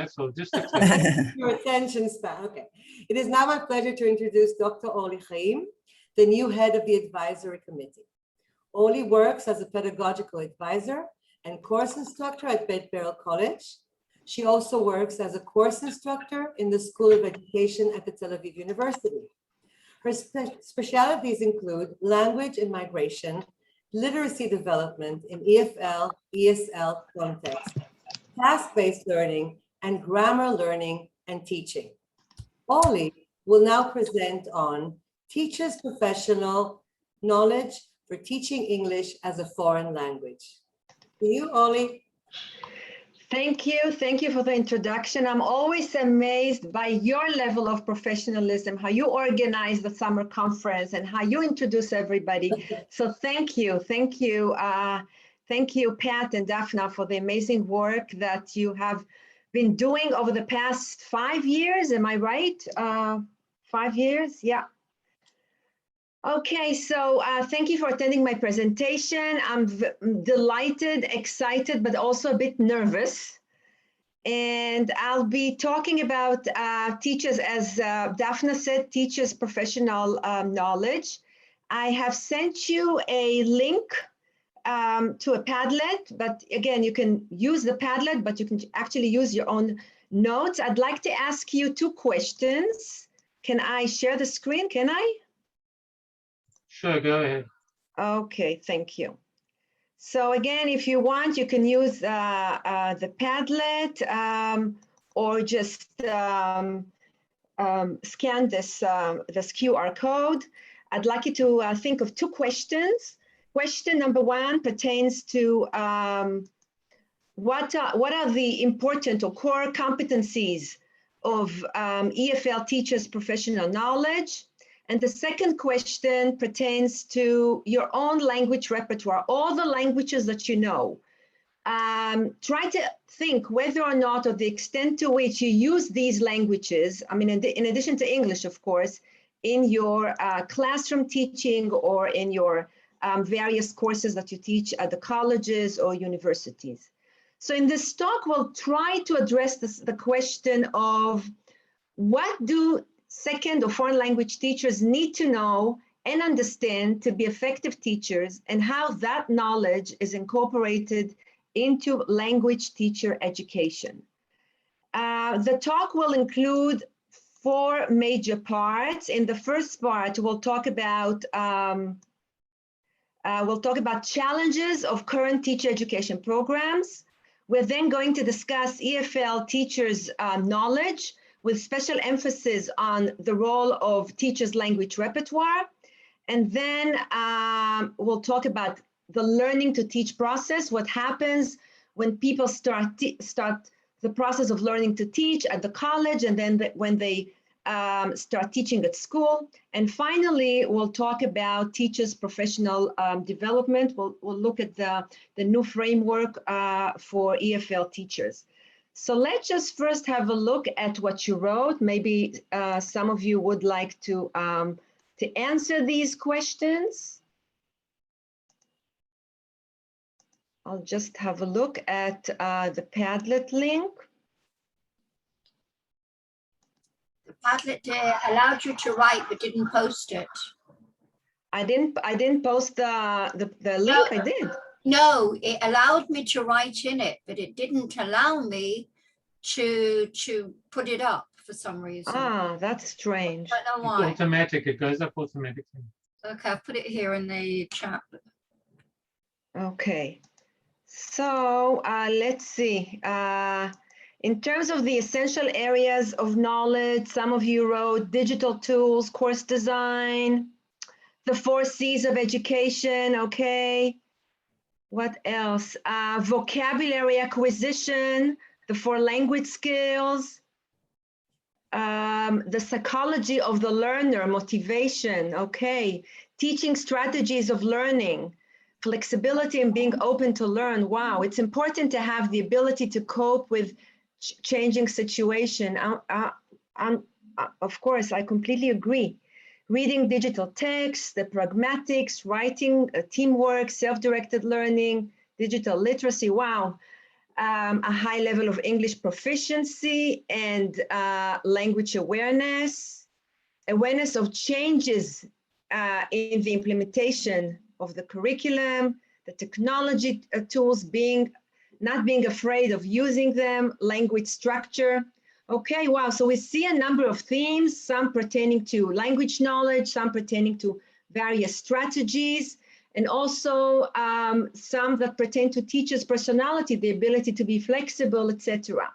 So just attention. Your attention span. Okay. It is now my pleasure to introduce Dr. Orly Haim, the new head of the advisory committee. Orly works as a pedagogical advisor and course instructor at Beit Berel College. She also works as a course instructor in the School of Education at the Tel Aviv University. Her specialties include language and migration, literacy development in EFL, ESL context, task-based learning, and grammar learning and teaching. Orly will now present on teachers' professional knowledge for teaching English as a foreign language. To you, Orly. Thank you. Thank you for the introduction. I'm always amazed by your level of professionalism, how you organize the summer conference and how you introduce everybody. So thank you. Thank you. Thank you, Pat and Daphna, for the amazing work that you have been doing over the past 5 years. Am I right? 5 years? Yeah. Okay, so thank you for attending my presentation. I'm delighted, excited, but also a bit nervous. And I'll be talking about teachers, as Daphna said, teachers' professional knowledge. I have sent you a link to a Padlet, but again, you can use the Padlet, but you can actually use your own notes. I'd like to ask you 2 questions. Can I share the screen? Can I? Sure, go ahead. Okay, thank you. So again, if you want, you can use the Padlet or just scan this QR code. I'd like you to think of 2 questions. Question number 1 pertains to what are the important or core competencies of EFL teachers' professional knowledge? And the second question pertains to your own language repertoire, all the languages that you know. Try to think whether or not, or the extent to which you use these languages, I mean, in addition to English, of course, in your classroom teaching or in your various courses that you teach at the colleges or universities. So in this talk, we'll try to address the question of what do second or foreign language teachers need to know and understand to be effective teachers, and how that knowledge is incorporated into language teacher education. The talk will include 4 major parts. In the first part, we'll talk about challenges of current teacher education programs. We're then going to discuss EFL teachers' knowledge, with special emphasis on the role of teachers' language repertoire. And then we'll talk about the learning to teach process, what happens when people start the process of learning to teach at the college, and then when they start teaching at school. And finally, we'll talk about teachers' professional development. We'll look at the new framework for EFL teachers. So let's just first have a look at what you wrote. Maybe some of you would like to answer these questions. I'll just have a look at the Padlet link. The Padlet allowed you to write, but didn't post it. I didn't post the link. I did. No, it allowed me to write in it, but it didn't allow me to put it up for some reason. Ah, that's strange. I don't know It's why. automatic, it goes up automatically. Okay, I'll put it here in the chat. Okay, so let's see. In terms of the essential areas of knowledge, some of you wrote digital tools, course design, the 4 C's of education, okay. What else? Vocabulary acquisition, the 4 language skills, the psychology of the learner, motivation, okay. Teaching strategies of learning, flexibility and being open to learn. Wow, it's important to have the ability to cope with changing situation. Of course, I completely agree. Reading digital text, the pragmatics, writing, teamwork, self-directed learning, digital literacy. Wow. a high level of English proficiency and language awareness, awareness of changes in the implementation of the curriculum, the technology tools, not being afraid of using them, language structure. Okay, wow, so we see a number of themes, some pertaining to language knowledge, some pertaining to various strategies, and also some that pertain to teachers' personality, the ability to be flexible, etc.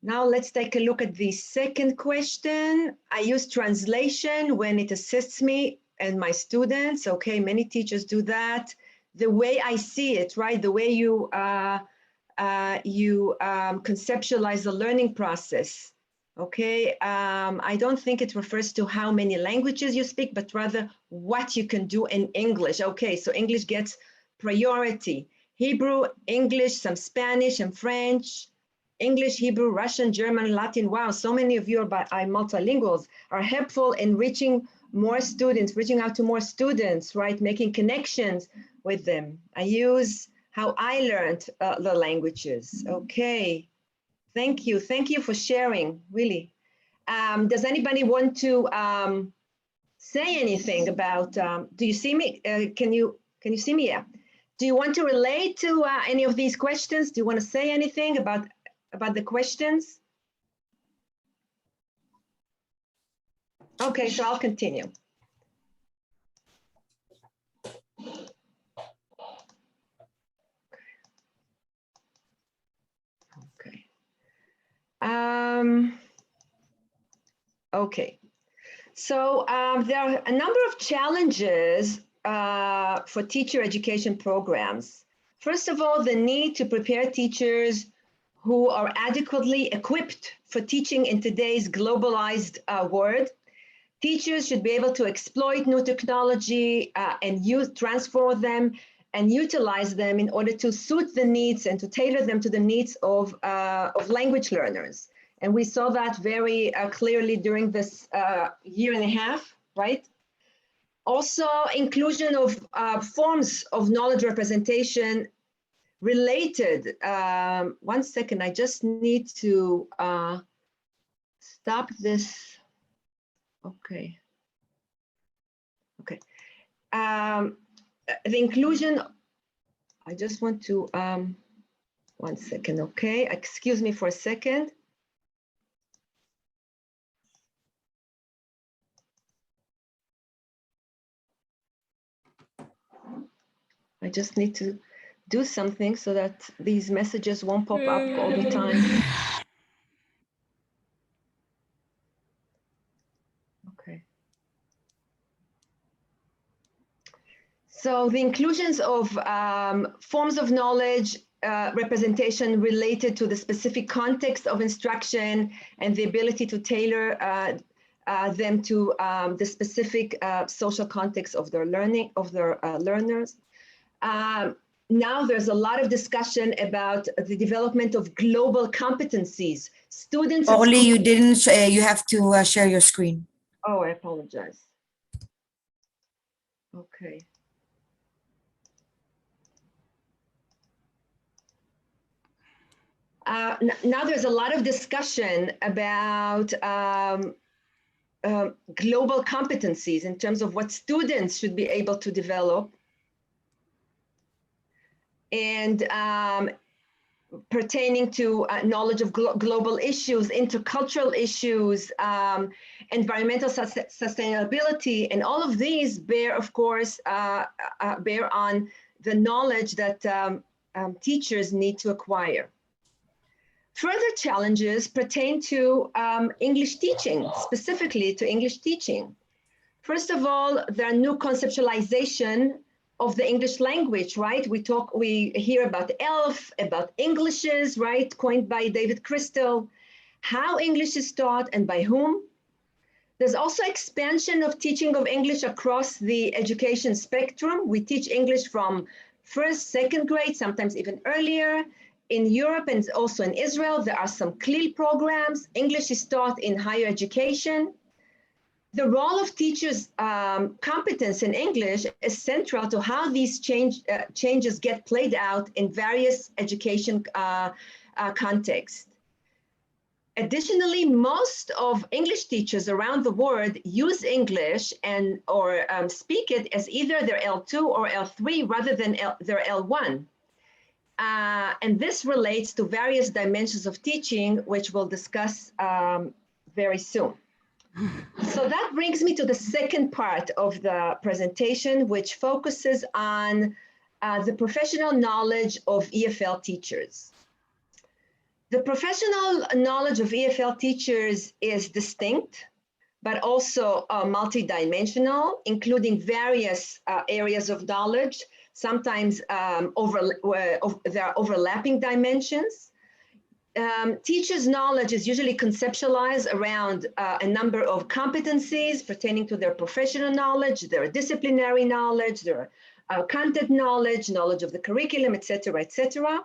Now let's take a look at the second question. I use translation when it assists me and my students. Okay, many teachers do that. The way I see it, right? The way you conceptualize the learning process. Okay, I don't think it refers to how many languages you speak, but rather what you can do in English. Okay, so English gets priority. Hebrew, English, some Spanish and French, English, Hebrew, Russian, German, Latin. Wow, so many of you are multilinguals, are helpful in reaching more students, reaching out to more students, right? Making connections with them. I use how I learned the languages. Okay, thank you. Thank you for sharing, really. Does anybody want to say anything about, do you see me? Can you see me? Yeah. Do you want to relate to any of these questions? Do you want to say anything about the questions? Okay, so I'll continue. Okay. Okay. So there are a number of challenges for teacher education programs. First of all, the need to prepare teachers who are adequately equipped for teaching in today's globalized world. Teachers should be able to exploit new technology and transform them and utilize them in order to suit the needs and to tailor them to the needs of language learners. And we saw that very clearly during this year and a half, right? Also, inclusion of forms of knowledge representation related. One second, I just need to stop this. Okay. Okay. The inclusion, I just want to, 1 second, okay? Excuse me for a second. I just need to do something so that these messages won't pop up all the time. Okay. So the inclusions of forms of knowledge, representation related to the specific context of instruction and the ability to tailor them to the specific social context of their learning, of their learners. Now there's a lot of discussion about the development of global competencies. Students. Orly, you didn't, you have to share your screen. Oh, I apologize. Okay. Now there's a lot of discussion about global competencies in terms of what students should be able to develop and pertaining to knowledge of global issues, intercultural issues, environmental sustainability, and all of these bear, of course, bear on the knowledge that teachers need to acquire. Further challenges pertain to English teaching, specifically to English teaching. First of all, there are new conceptualization of the English language, right? We hear about ELF, about Englishes, right? Coined by David Crystal, how English is taught and by whom. There's also expansion of teaching of English across the education spectrum. We teach English from first, second grade, sometimes even earlier. In Europe and also in Israel, there are some CLIL programs. English is taught in higher education. the role of teachers' competence in English is central to how these changes get played out in various education contexts. Additionally, most of English teachers around the world use English or speak it as either their L2 or L3 rather than their L1. And this relates to various dimensions of teaching, which we'll discuss very soon. So that brings me to the second part of the presentation, which focuses on the professional knowledge of EFL teachers. The professional knowledge of EFL teachers is distinct, but also multidimensional, including various areas of knowledge. Sometimes there are overlapping dimensions. Teachers' knowledge is usually conceptualized around a number of competencies pertaining to their professional knowledge, their disciplinary knowledge, their content knowledge, knowledge of the curriculum, et cetera, et cetera.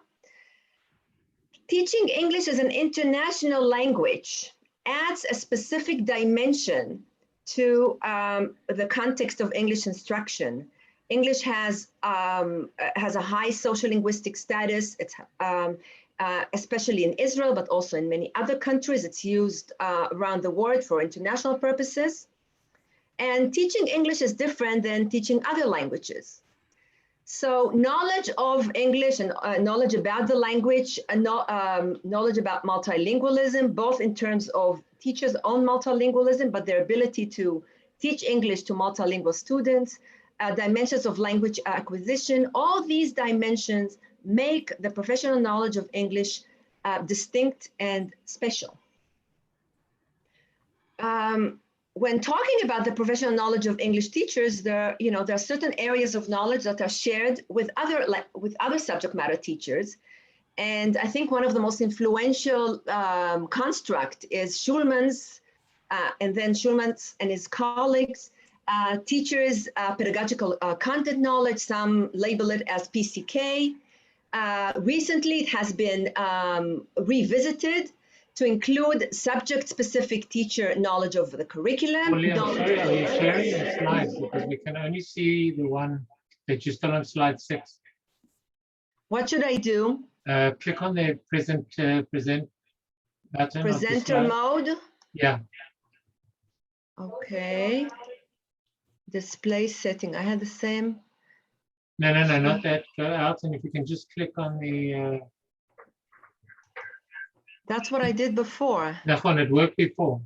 Teaching English as an international language adds a specific dimension to the context of English instruction. English has a high social linguistic status. It's especially in Israel, but also in many other countries. It's used around the world for international purposes. And teaching English is different than teaching other languages. So knowledge of English and knowledge about the language, and knowledge about multilingualism, both in terms of teachers' own multilingualism, but their ability to teach English to multilingual students, dimensions of language acquisition, all these dimensions make the professional knowledge of English distinct and special. When talking about the professional knowledge of English teachers, there are certain areas of knowledge that are shared with other subject matter teachers. And I think one of the most influential construct is Schulman's, and then Schulman's and his colleagues, teachers' pedagogical content knowledge. Some label it as PCK. Recently, it has been revisited to include subject-specific teacher knowledge of the curriculum. Orly, I'm sorry, are you sharing the slides? Because we can only see the one that you're still on slide 6. What should I do? Click on the present button. Presenter mode? Yeah. Okay. Display setting. I had the same. No, not that. Go out, and if you can just click on the. That's what I did before. That one, it worked before.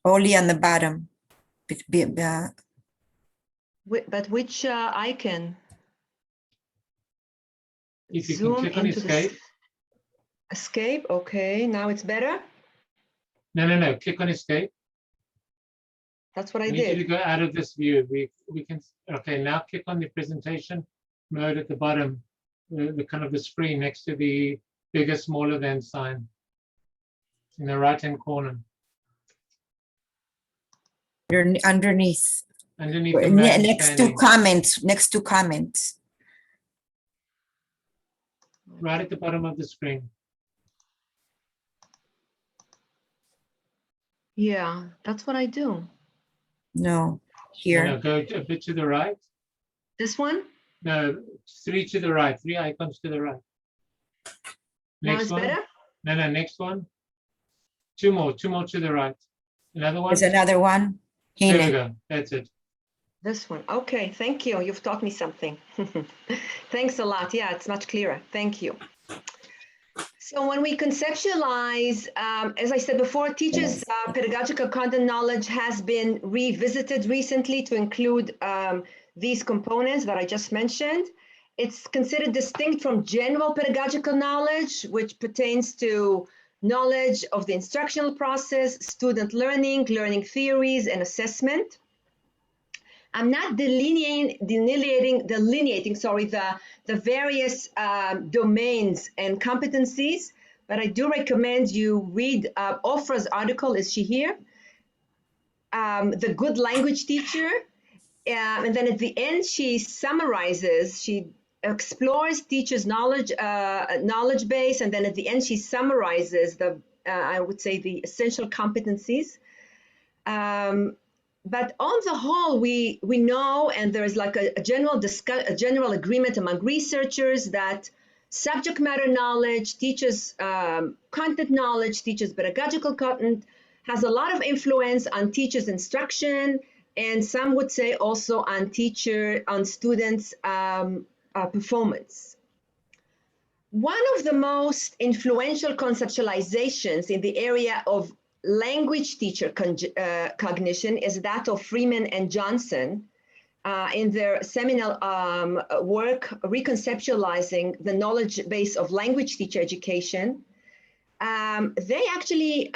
Only on the bottom. But which icon? If you Zoom can click on into escape. Escape, okay, now it's better? No, click on escape. That's what I I need you to did. go out of this view. We can, okay, now click on the presentation mode at the bottom, the kind of the screen next to the bigger, smaller than sign in the right-hand corner. You're underneath. Underneath the man Next to standing, comments. Next to comments. right at the bottom of the screen. Yeah, that's what I do. No, here. No, go a bit to the right. This one? No, 3 to the right, 3 icons to the right. Now Next it's one. better? No, next one. 2 more to the right. Another one. There's another one. There we Haim. go. That's it. This one. Okay, thank you. You've taught me something. Thanks a lot. Yeah, it's much clearer. Thank you. So when we conceptualize, as I said before, teachers' pedagogical content knowledge has been revisited recently to include these components that I just mentioned. It's considered distinct from general pedagogical knowledge, which pertains to knowledge of the instructional process, student learning, learning theories, and assessment. I'm not delineating the various domains and competencies, but I do recommend you read Ofra's article. Is she here? The Good Language Teacher. And then at the end, she summarizes, she explores teachers' knowledge base, and then at the end, she summarizes I would say, the essential competencies. But on the whole, we know, and there is like a general agreement among researchers that subject matter knowledge teaches content knowledge, teaches pedagogical content, has a lot of influence on teachers' instruction, and some would say also on students' performance. One of the most influential conceptualizations in the area of language teacher cognition is that of Freeman and Johnson in their seminal work, Reconceptualizing the Knowledge Base of Language Teacher Education. They actually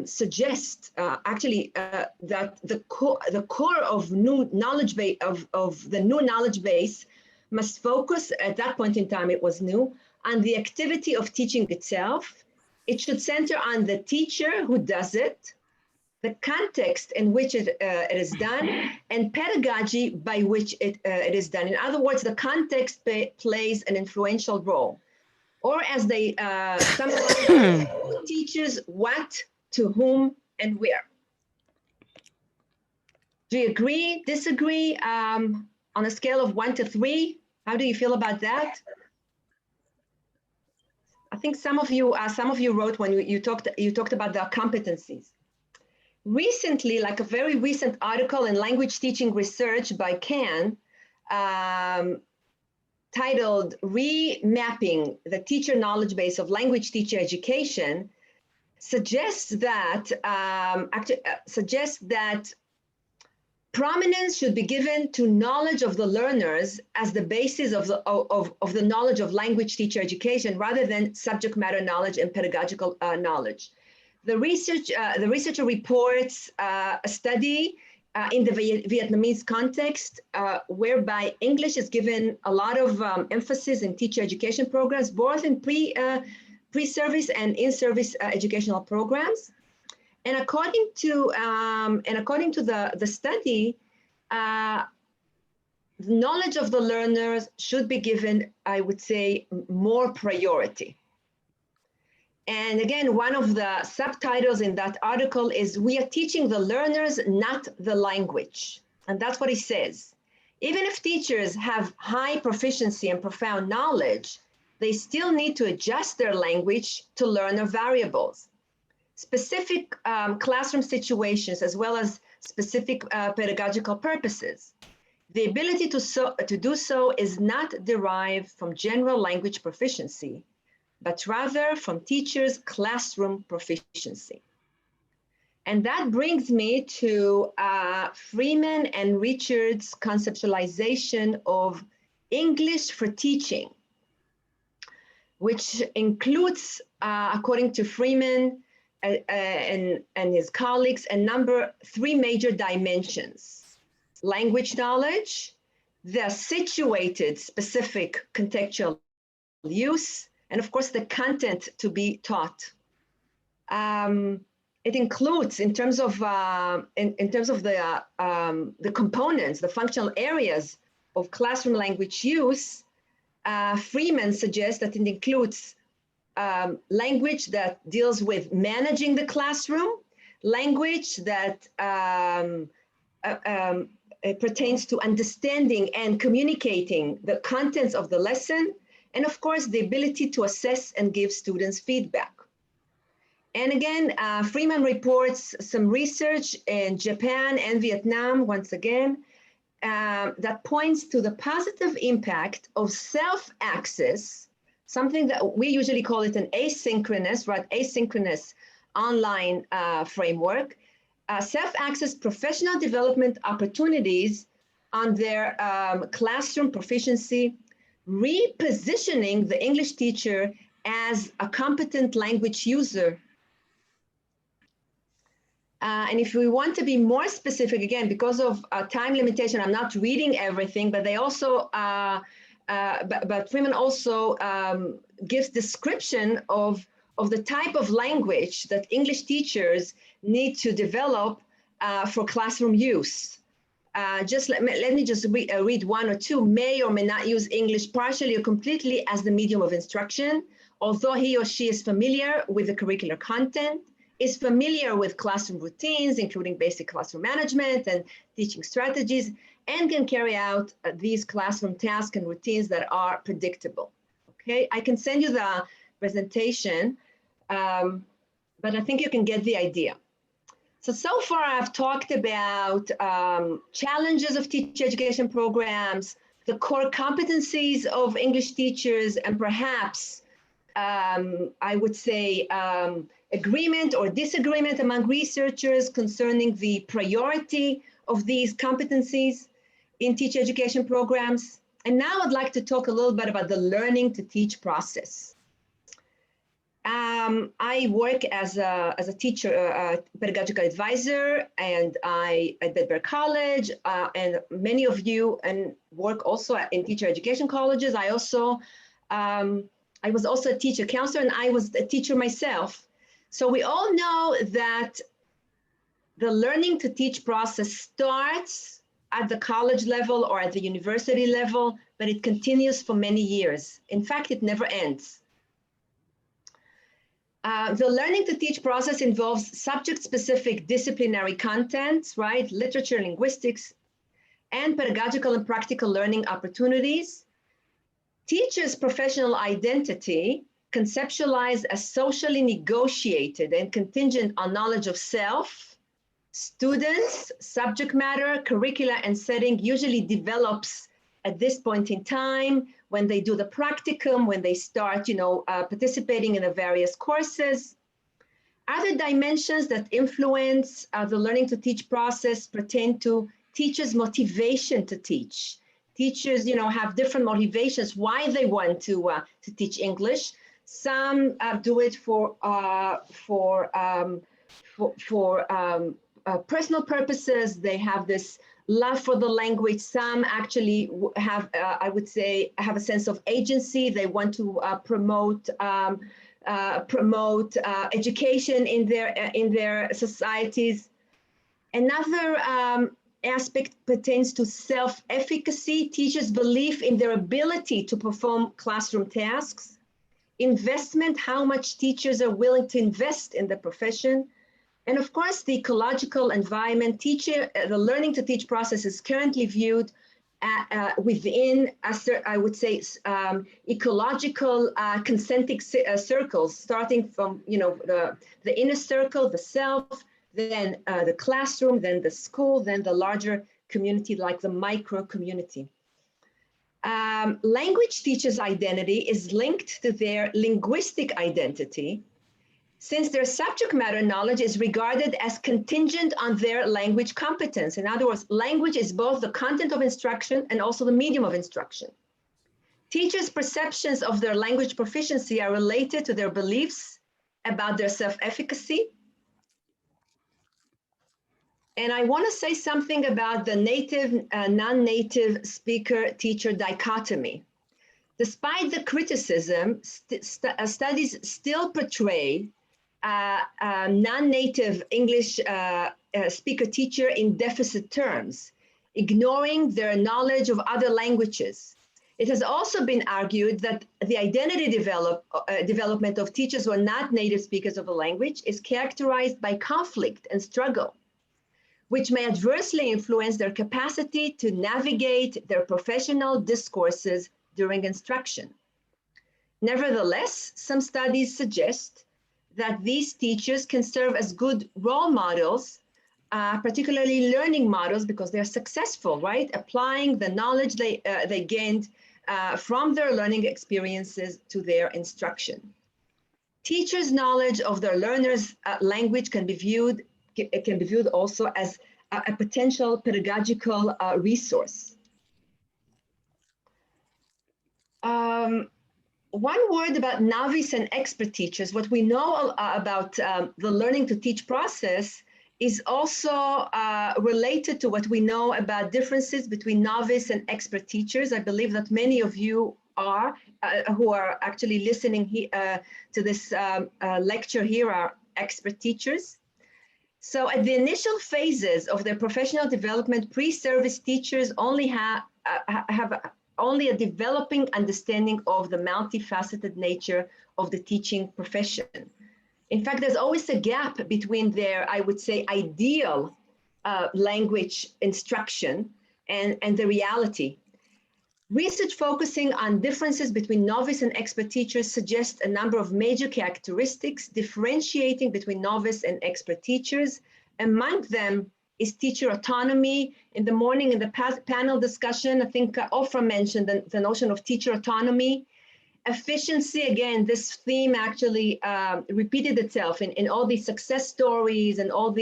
suggest that the core of new knowledge base of the new knowledge base must focus, at that point in time it was new, on the activity of teaching itself. It should center on the teacher who does it, the context in which it is done, and pedagogy by which it is done. In other words, the context plays an influential role. Or as they summarize, who teaches what, to whom, and where. Do you agree, disagree? On a scale of 1 to 3, how do you feel about that? I think some of you wrote when you talked about the competencies. Recently, like a very recent article in Language Teaching Research by Can, titled "Remapping the Teacher Knowledge Base of Language Teacher Education," suggests that prominence should be given to knowledge of the learners as the basis of the knowledge of language teacher education, rather than subject matter knowledge and pedagogical knowledge. The researcher reports a study in the Vietnamese context, whereby English is given a lot of emphasis in teacher education programs, both in pre-service and in-service educational programs. And according to the study, knowledge of the learners should be given, I would say, more priority. And again, one of the subtitles in that article is, "We are teaching the learners, not the language." And that's what he says. Even if teachers have high proficiency and profound knowledge, they still need to adjust their language to learner variables. Specific classroom situations, as well as specific pedagogical purposes. The ability to do so is not derived from general language proficiency, but rather from teachers' classroom proficiency. And that brings me to Freeman and Richard's conceptualization of English for teaching, which includes, according to Freeman and his colleagues, three major dimensions: language knowledge, the situated specific contextual use, and of course the content to be taught. It includes, in terms of the components, the functional areas of classroom language use, Freeman suggests that it includes language that deals with managing the classroom, language that pertains to understanding and communicating the contents of the lesson, and of course, the ability to assess and give students feedback. And again, Freeman reports some research in Japan and Vietnam, once again, that points to the positive impact of self-access, something that we usually call it an asynchronous, right? Asynchronous online framework, self-access professional development opportunities on their classroom proficiency, repositioning the English teacher as a competent language user. And if we want to be more specific, again, because of time limitation, I'm not reading everything, but they also, but Freeman also gives description of the type of language that English teachers need to develop for classroom use. Let me just read one or two. May or may not use English partially or completely as the medium of instruction, although he or she is familiar with the curricular content, is familiar with classroom routines, including basic classroom management and teaching strategies, and can carry out these classroom tasks and routines that are predictable. Okay, I can send you the presentation, but I think you can get the idea. So far I've talked about challenges of teacher education programs, the core competencies of English teachers, and perhaps I would say agreement or disagreement among researchers concerning the priority of these competencies in teacher education programs. And now I'd like to talk a little bit about the learning to teach process. I work as a teacher, pedagogical advisor, and at Bedbury College, and many of you and work also in teacher education colleges. I was also a teacher counselor, and I was a teacher myself. So we all know that the learning to teach process starts at the college level or at the university level, but it continues for many years. In fact, it never ends. The learning to teach process involves subject-specific disciplinary content, right? Literature, linguistics, and pedagogical and practical learning opportunities. Teachers' professional identity, conceptualized as socially negotiated and contingent on knowledge of self, students, subject matter, curricula, and setting usually develops at this point in time when they do the practicum, when they start, participating in the various courses. Other dimensions that influence the learning to teach process pertain to teachers' motivation to teach. Teachers, have different motivations why they want to teach English. Some do it for personal purposes. They have this love for the language. Some actually have, I would say, have a sense of agency. They want to promote education in their societies. Another aspect pertains to self-efficacy, teachers' belief in their ability to perform classroom tasks, investment, how much teachers are willing to invest in the profession, and of course, the ecological environment. The learning to teach process is currently viewed within, I would say, ecological concentric circles, starting from the inner circle, the self, then the classroom, then the school, then the larger community, like the micro community. Language teachers' identity is linked to their linguistic identity, since their subject matter knowledge is regarded as contingent on their language competence. In other words, language is both the content of instruction and also the medium of instruction. Teachers' perceptions of their language proficiency are related to their beliefs about their self-efficacy. And I want to say something about the native, non-native speaker-teacher dichotomy. Despite the criticism, studies still portray non-native English speaker-teacher in deficit terms, ignoring their knowledge of other languages. It has also been argued that the identity development of teachers who are not native speakers of a language is characterized by conflict and struggle, which may adversely influence their capacity to navigate their professional discourses during instruction. Nevertheless, some studies suggest that these teachers can serve as good role models, particularly learning models, because they're successful, right? Applying the knowledge they gained from their learning experiences to their instruction. Teachers' knowledge of their learners' language can be viewed also as a potential pedagogical resource. One word about novice and expert teachers. What we know about the learning to teach process is also related to what we know about differences between novice and expert teachers. I believe that many of you are, who are actually listening to this lecture here, are expert teachers. So at the initial phases of their professional development, pre-service teachers only have only a developing understanding of the multifaceted nature of the teaching profession. In fact, there's always a gap between their, I would say, ideal language instruction and the reality. Research focusing on differences between novice and expert teachers suggests a number of major characteristics differentiating between novice and expert teachers. Among them is teacher autonomy. In the morning in the panel discussion, I think Ofra mentioned the notion of teacher autonomy. Efficiency, again, this theme actually repeated itself in all these success stories and all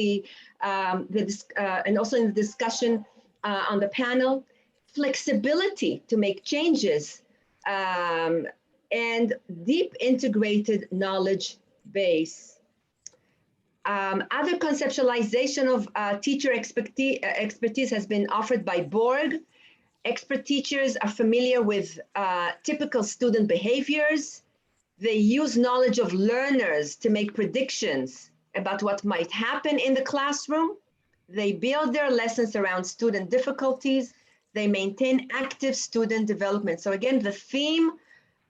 and also in the discussion on the panel. Flexibility to make changes and deep integrated knowledge base. Other conceptualization of teacher expertise has been offered by Borg. Expert teachers are familiar with typical student behaviors. They use knowledge of learners to make predictions about what might happen in the classroom. They build their lessons around student difficulties. They maintain active student development. So again, the theme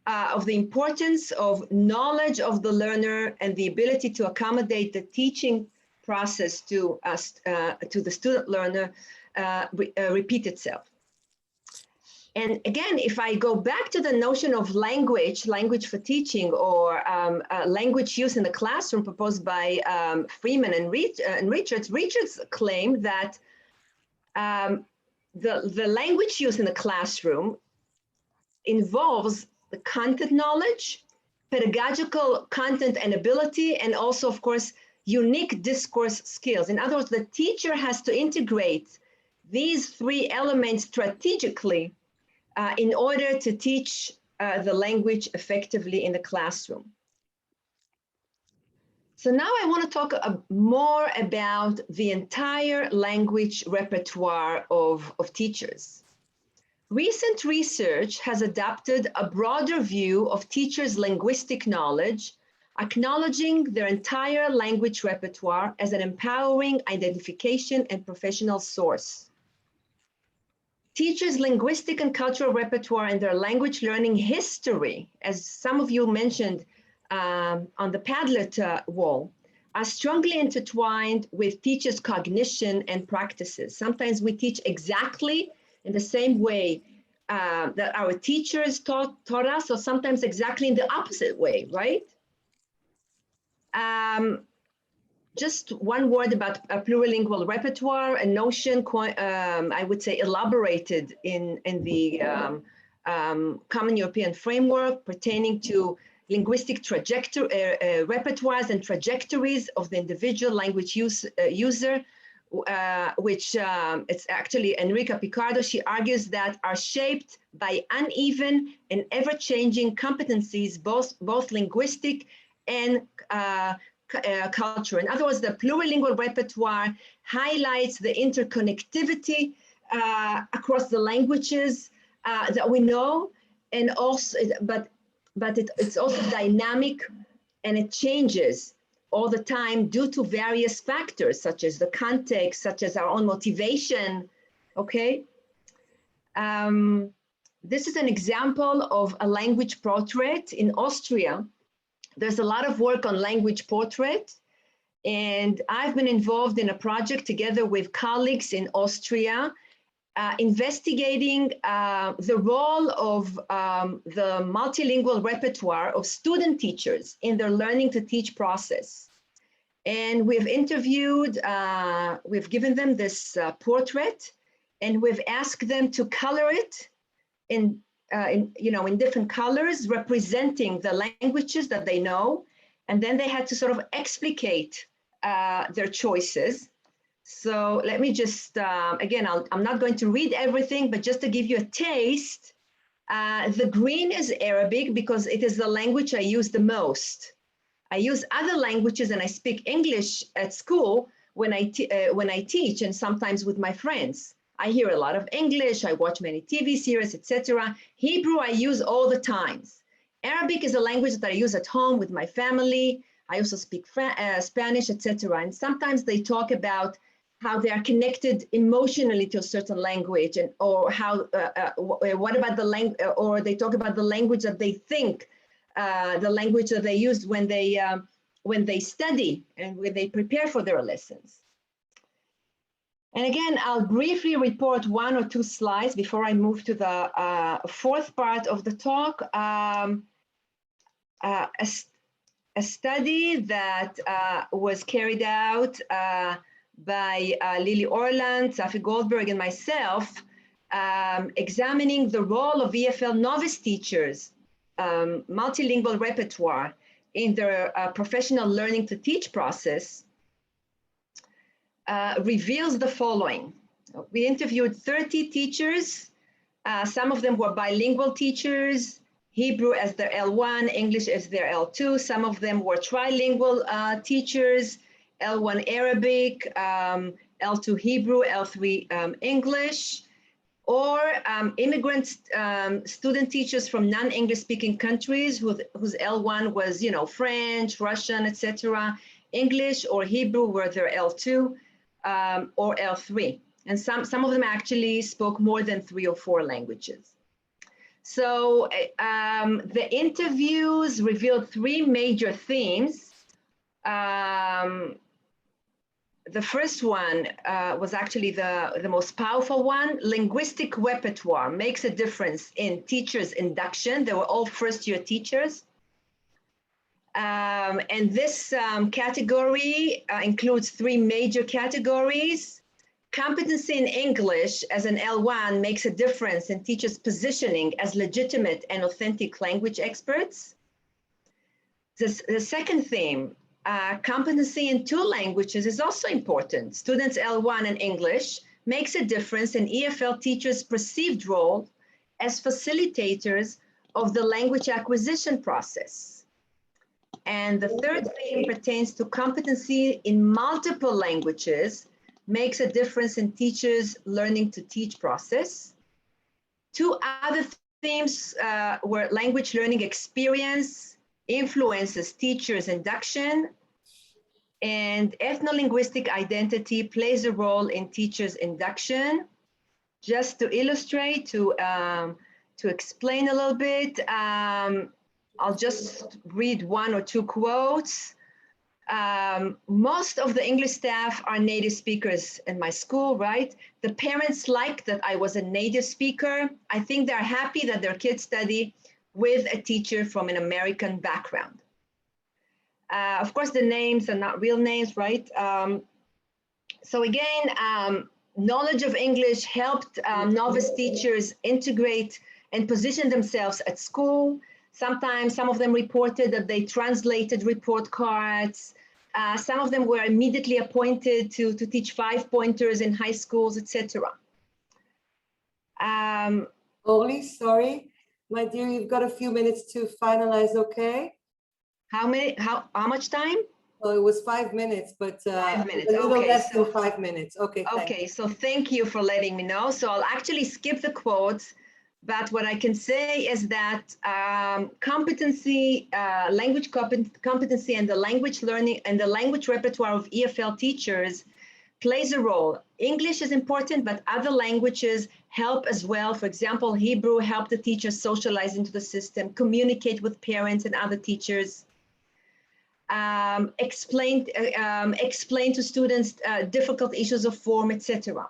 of the importance of knowledge of the learner and the ability to accommodate the teaching process to the student learner repeat itself. And again, if I go back to the notion of language for teaching, or language use in the classroom proposed by Freeman and Richards claim that the language use in the classroom involves the content knowledge, pedagogical content and ability, and also, of course, unique discourse skills. In other words, the teacher has to integrate these three elements strategically in order to teach the language effectively in the classroom. So now I want to talk more about the entire language repertoire of teachers. Recent research has adopted a broader view of teachers' linguistic knowledge, acknowledging their entire language repertoire as an empowering identification and professional source. Teachers' linguistic and cultural repertoire and their language learning history, as some of you mentioned on the Padlet wall, are strongly intertwined with teachers' cognition and practices. Sometimes we teach exactly in the same way that our teachers taught us, or sometimes exactly in the opposite way, right? Just one word about a plurilingual repertoire, a notion, I would say, elaborated in the Common European Framework pertaining to linguistic repertoires and trajectories of the individual language user, which it's actually Enrica Picardo. She argues that are shaped by uneven and ever-changing competencies, both linguistic and culture. In other words, the plurilingual repertoire highlights the interconnectivity across the languages that we know, and also, but it's also dynamic, and it changes all the time due to various factors, such as the context, such as our own motivation, okay? This is an example of a language portrait in Austria. There's a lot of work on language portrait, and I've been involved in a project together with colleagues in Austria, investigating the role of the multilingual repertoire of student teachers in their learning to teach process. And we've interviewed, we've given them this portrait, and we've asked them to color it in different colors, representing the languages that they know. And then they had to sort of explicate their choices. So let me just, again, I'm not going to read everything, but just to give you a taste, the green is Arabic because it is the language I use the most. I use other languages and I speak English at school when I teach, and sometimes with my friends. I hear a lot of English, I watch many TV series, etc. Hebrew I use all the times. Arabic is a language that I use at home with my family. I also speak Spanish, etc. And sometimes they talk about how they are connected emotionally to a certain language, and or how what about the language, or they talk about the language that they think, the language that they use when they when they study and when they prepare for their lessons. And again, I'll briefly report 1 or 2 slides before I move to the fourth part of the talk. A study that was carried out by Lily Orland, Safi Goldberg, and myself, examining the role of EFL novice teachers, multilingual repertoire in their professional learning to teach process, reveals the following. We interviewed 30 teachers. Some of them were bilingual teachers, Hebrew as their L1, English as their L2. Some of them were trilingual teachers, L1 Arabic, L2 Hebrew, L3 English, or immigrant student teachers from non-English speaking countries whose L1 was, you know, French, Russian, etc. English or Hebrew were their L2 or L3. And some of them actually spoke more than 3 or 4 languages. So the interviews revealed 3 major themes. The first one was actually the most powerful one. Linguistic repertoire makes a difference in teachers' induction. They were all first-year teachers. And this category includes 3 major categories. Competency in English as an L1 makes a difference in teachers' positioning as legitimate and authentic language experts. The second theme, competency in 2 languages is also important. Students L1 and English makes a difference in EFL teachers' perceived role as facilitators of the language acquisition process. And the third theme pertains to competency in multiple languages, makes a difference in teachers' learning to teach process. 2 other themes were language learning experience, influences teachers' induction, and ethno-linguistic identity plays a role in teachers' induction. Just to illustrate, to explain a little bit, I'll just read 1 or 2 quotes. Most of the English staff are native speakers in my school, right? The parents like that I was a native speaker. I think they're happy that their kids study with a teacher from an American background. Of course, the names are not real names, right? So again, knowledge of English helped novice teachers integrate and position themselves at school. Sometimes some of them reported that they translated report cards. Some of them were immediately appointed to teach 5-pointers in high schools, etc. Orly, sorry, my dear, you've got a few minutes to finalize, okay? How much time? Well, it was 5 minutes, but 5 minutes, a little okay, less than 5 minutes. Okay, thanks. Okay, so thank you for letting me know. So I'll actually skip the quotes, but what I can say is that competency, language competency and the language learning and the language repertoire of EFL teachers plays a role. English is important, but other languages help as well. For example, Hebrew helped the teachers socialize into the system, communicate with parents and other teachers, explain to students difficult issues of form, etc.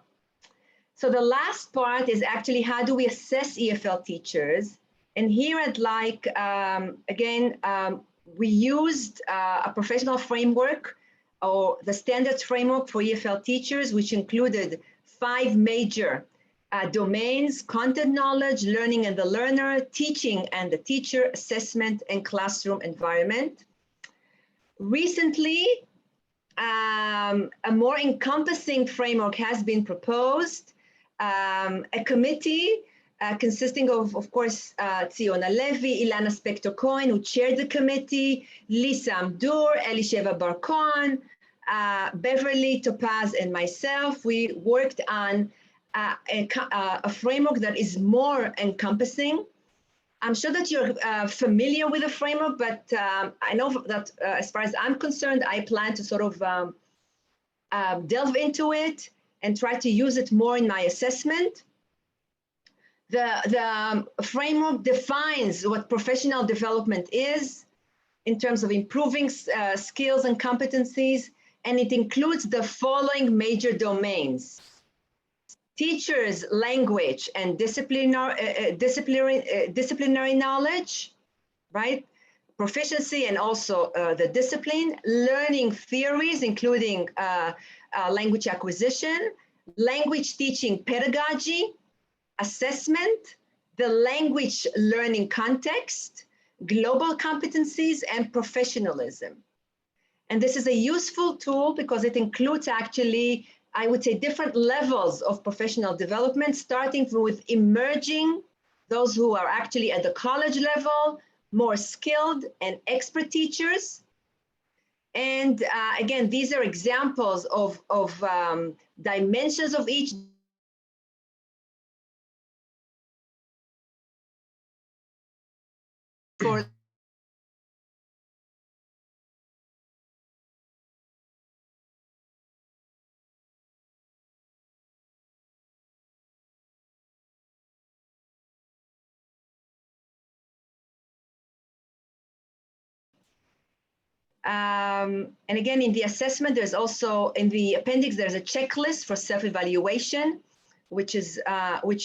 So the last part is actually how do we assess EFL teachers? And here I'd like, again, we used a professional framework or the standards framework for EFL teachers, which included 5 major domains: content knowledge, learning and the learner, teaching and the teacher, assessment, and classroom environment. Recently, a more encompassing framework has been proposed. A committee consisting of course, Tziona Levi, Ilana Spector-Cohen, who chaired the committee, Lisa Amdur, Elisheva Barkon, Beverly Topaz, and myself. We worked on a framework that is more encompassing. I'm sure that you're familiar with the framework, but I know that as far as I'm concerned, I plan to sort of delve into it and try to use it more in my assessment. The framework defines what professional development is. in terms of improving skills and competencies, and it includes the following major domains: teachers, language, and disciplinary knowledge, right? Proficiency and also the discipline, learning theories, including language acquisition, language teaching pedagogy, assessment, the language learning context, global competencies, and professionalism. And this is a useful tool because it includes actually, I would say, different levels of professional development, starting with emerging, those who are actually at the college level, more skilled and expert teachers. And again, these are examples of dimensions of each for and again, in the assessment, there's also, in the appendix, there's a checklist for self-evaluation, which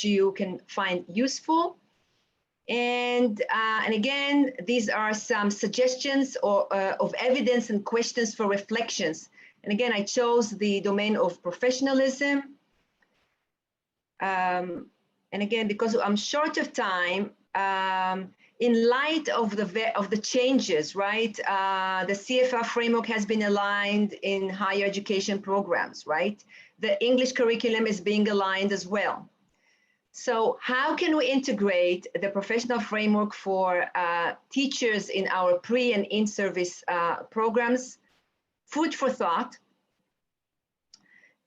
you can find useful. And again, these are some suggestions of evidence and questions for reflections. And again, I chose the domain of professionalism. And again, because I'm short of time, in light of the changes, right? The CFR framework has been aligned in higher education programs, right? The English curriculum is being aligned as well. So how can we integrate the professional framework for teachers in our pre and in-service programs? Food for thought.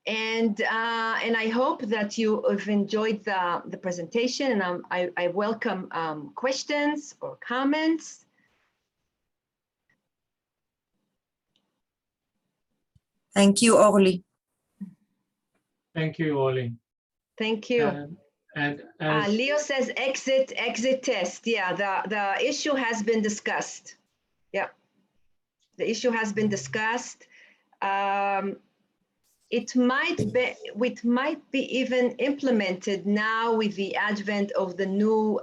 And I hope that you have enjoyed the presentation, and I welcome questions or comments. Thank you, Orly. Thank you, Orly. Thank you. And as Leo says exit test. Yeah, the issue has been discussed. Yeah, the issue has been discussed. It might be even implemented now with the advent of the new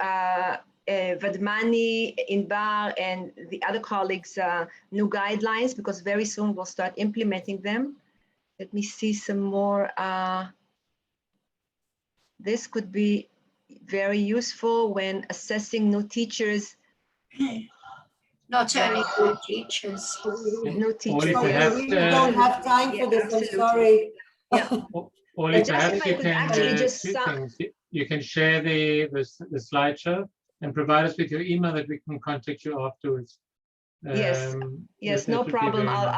Vadmani, Inbar, and the other colleagues' new guidelines, because very soon we'll start implementing them. Let me see some more. This could be very useful when assessing new teachers. Not only good teachers. New teachers. Orly, Yeah. perhaps, We don't have time for this, I'm absolutely. sorry. Yeah. Orly, Just if perhaps I you could can actually just two things. You can share the slideshow and provide us with your email that we can contact you afterwards. Yes, That no would be problem. very nice. I'll